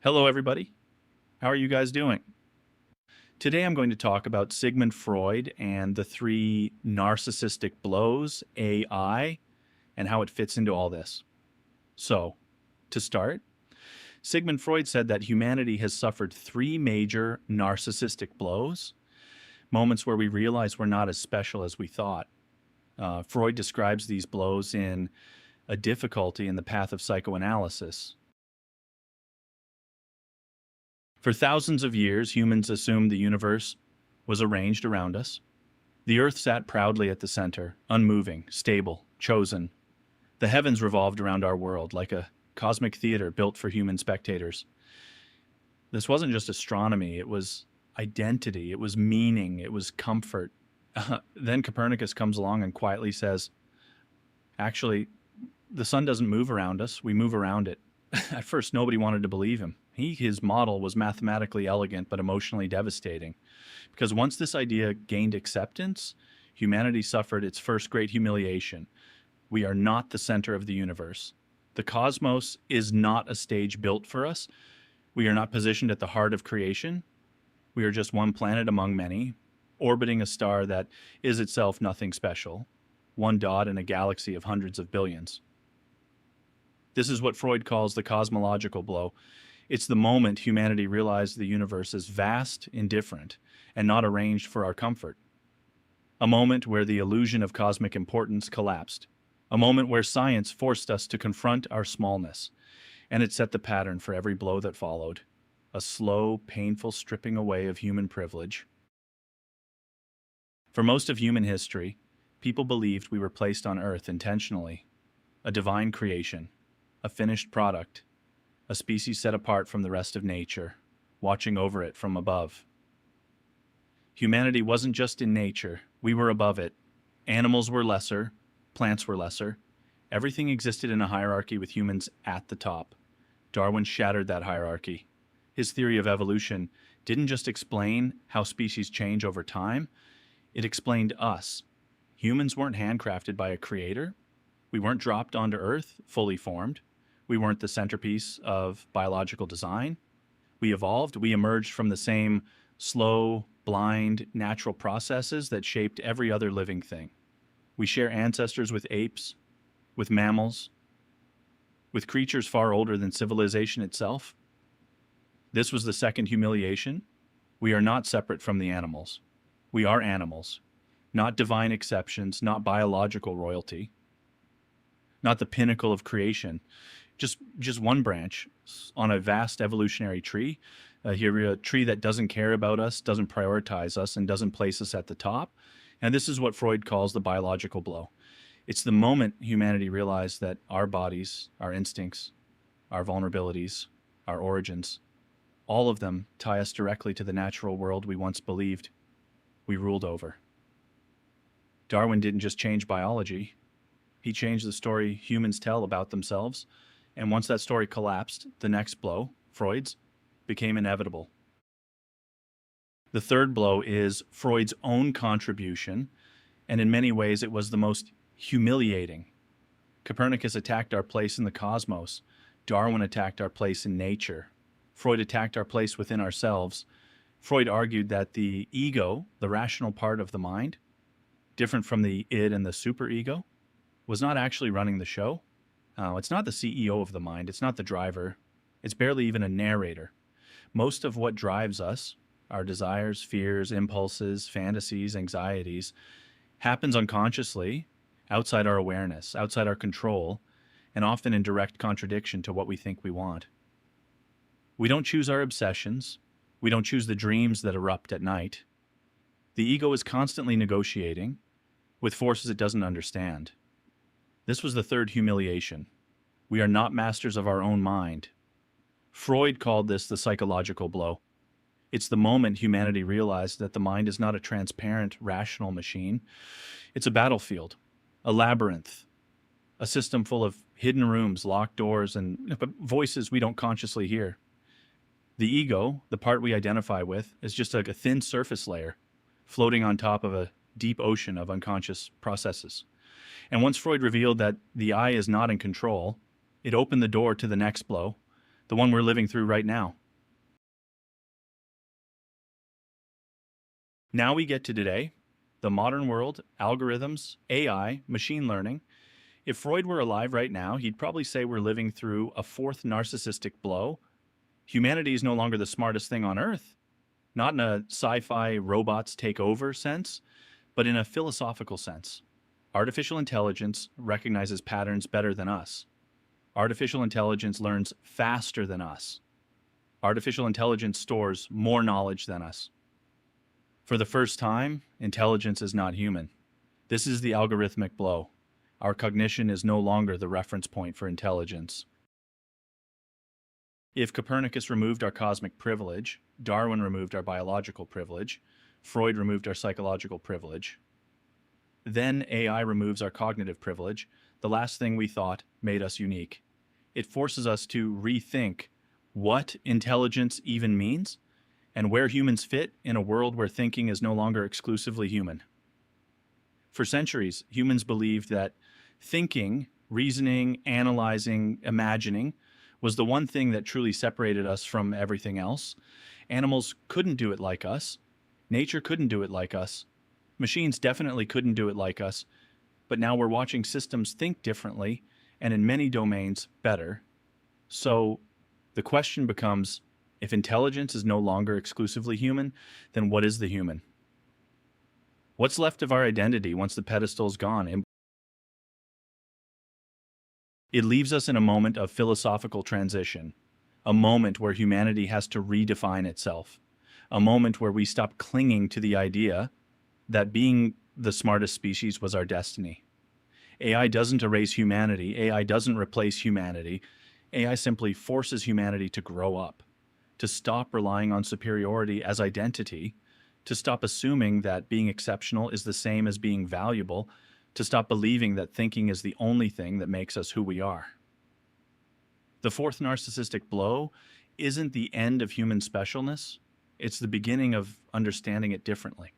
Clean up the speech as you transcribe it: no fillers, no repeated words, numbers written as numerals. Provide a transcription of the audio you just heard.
Hello, everybody. How are you guys doing? Today I'm going to talk about Sigmund Freud and the three narcissistic blows, AI, and how it fits into all this. So, to start, Sigmund Freud said that humanity has suffered three major narcissistic blows, moments where we realize we're not as special as we thought. Freud describes these blows in a difficulty in the path of psychoanalysis. For thousands of years, humans assumed the universe was arranged around us. The earth sat proudly at the center, unmoving, stable, chosen. The heavens revolved around our world like a cosmic theater built for human spectators. This wasn't just astronomy, it was identity, it was meaning, it was comfort. Then Copernicus comes along and quietly says, actually, the sun doesn't move around us, we move around it. At first, nobody wanted to believe him. His model was mathematically elegant but emotionally devastating. Because once this idea gained acceptance, humanity suffered its first great humiliation. We are not the center of the universe. The cosmos is not a stage built for us. We are not positioned at the heart of creation. We are just one planet among many, orbiting a star that is itself nothing special, one dot in a galaxy of hundreds of billions. This is what Freud calls the cosmological blow. It's the moment humanity realized the universe is vast, indifferent, and not arranged for our comfort. A moment where the illusion of cosmic importance collapsed. A moment where science forced us to confront our smallness. And it set the pattern for every blow that followed. A slow, painful stripping away of human privilege. For most of human history, people believed we were placed on Earth intentionally. A divine creation. A finished product. A species set apart from the rest of nature, watching over it from above. Humanity wasn't just in nature, we were above it. Animals were lesser, plants were lesser. Everything existed in a hierarchy with humans at the top. Darwin shattered that hierarchy. His theory of evolution didn't just explain how species change over time, it explained us. Humans weren't handcrafted by a creator. We weren't dropped onto Earth, fully formed. We weren't the centerpiece of biological design. We evolved, we emerged from the same slow, blind, natural processes that shaped every other living thing. We share ancestors with apes, with mammals, with creatures far older than civilization itself. This was the second humiliation. We are not separate from the animals. We are animals, not divine exceptions, not biological royalty, not the pinnacle of creation. Just one branch on a vast evolutionary tree. Here, a tree that doesn't care about us, doesn't prioritize us, and doesn't place us at the top. And this is what Freud calls the biological blow. It's the moment humanity realized that our bodies, our instincts, our vulnerabilities, our origins, all of them tie us directly to the natural world we once believed we ruled over. Darwin didn't just change biology. He changed the story humans tell about themselves. And once that story collapsed, the next blow, Freud's, became inevitable. The third blow is Freud's own contribution, and in many ways it was the most humiliating. Copernicus attacked our place in the cosmos. Darwin attacked our place in nature. Freud attacked our place within ourselves. Freud argued that the ego, the rational part of the mind, different from the id and the superego, was not actually running the show. It's not the CEO of the mind. It's not the driver. It's barely even a narrator. Most of what drives us, our desires, fears, impulses, fantasies, anxieties, happens unconsciously, outside our awareness, outside our control, and often in direct contradiction to what we think we want. We don't choose our obsessions. We don't choose the dreams that erupt at night. The ego is constantly negotiating with forces it doesn't understand. This was the third humiliation. We are not masters of our own mind. Freud called this the psychological blow. It's the moment humanity realized that the mind is not a transparent, rational machine. It's a battlefield, a labyrinth, a system full of hidden rooms, locked doors, and voices we don't consciously hear. The ego, the part we identify with, is just like a thin surface layer floating on top of a deep ocean of unconscious processes. And once Freud revealed that the I is not in control, it opened the door to the next blow, the one we're living through right now. Now we get to today, the modern world, algorithms, AI, machine learning. If Freud were alive right now, he'd probably say we're living through a fourth narcissistic blow. Humanity is no longer the smartest thing on Earth, not in a sci-fi robots take over sense, but in a philosophical sense. Artificial intelligence recognizes patterns better than us. Artificial intelligence learns faster than us. Artificial intelligence stores more knowledge than us. For the first time, intelligence is not human. This is the algorithmic blow. Our cognition is no longer the reference point for intelligence. If Copernicus removed our cosmic privilege, Darwin removed our biological privilege, Freud removed our psychological privilege, then AI removes our cognitive privilege, the last thing we thought made us unique. It forces us to rethink what intelligence even means and where humans fit in a world where thinking is no longer exclusively human. For centuries, humans believed that thinking, reasoning, analyzing, imagining was the one thing that truly separated us from everything else. Animals couldn't do it like us. Nature couldn't do it like us. Machines definitely couldn't do it like us. But now we're watching systems think differently and in many domains better. So the question becomes, if intelligence is no longer exclusively human, then what is the human? What's left of our identity once the pedestal's gone? It leaves us in a moment of philosophical transition, a moment where humanity has to redefine itself, a moment where we stop clinging to the idea that being the smartest species was our destiny. AI doesn't erase humanity. AI doesn't replace humanity. AI simply forces humanity to grow up, to stop relying on superiority as identity, to stop assuming that being exceptional is the same as being valuable, to stop believing that thinking is the only thing that makes us who we are. The fourth narcissistic blow isn't the end of human specialness, it's the beginning of understanding it differently.